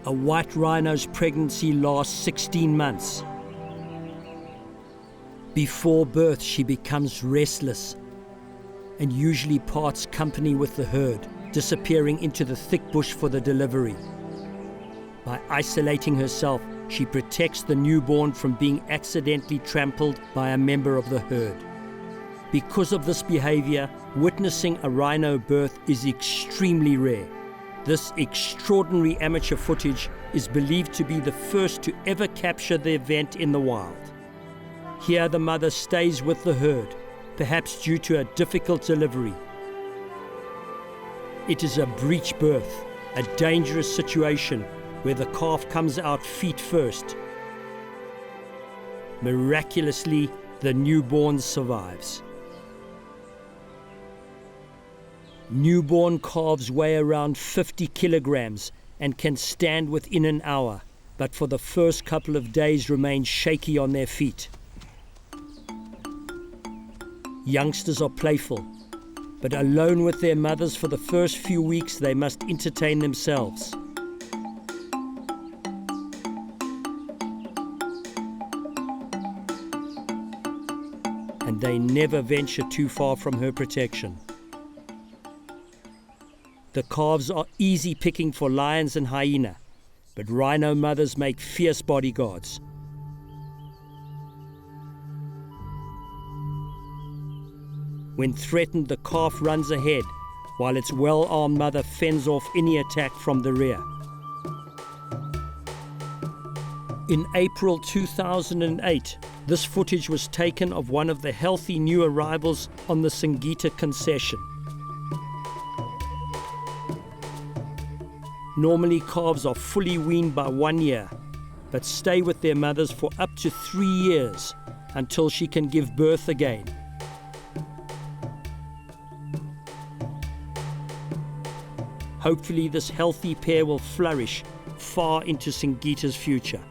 A white rhino's pregnancy lasts 16 months. Before birth, she becomes restless and usually parts company with the herd, disappearing into the thick bush for the delivery. By isolating herself, she protects the newborn from being accidentally trampled by a member of the herd. Because of this behavior, witnessing a rhino birth is extremely rare. This extraordinary amateur footage is believed to be the first to ever capture the event in the wild. Here the mother stays with the herd, perhaps due to a difficult delivery. It is a breech birth, a dangerous situation where the calf comes out feet first. Miraculously, the newborn survives. Newborn calves weigh around 50 kilograms and can stand within an hour, but for the first couple of days remain shaky on their feet. Youngsters are playful, but alone with their mothers for the first few weeks they must entertain themselves. And they never venture too far from her protection. The calves are easy picking for lions and hyena, but rhino mothers make fierce bodyguards. When threatened, the calf runs ahead, while its well-armed mother fends off any attack from the rear. In April 2008, this footage was taken of one of the healthy new arrivals on the Singita concession. Normally, calves are fully weaned by 1 year, but stay with their mothers for up to 3 years until she can give birth again. Hopefully, this healthy pair will flourish far into Singita's future.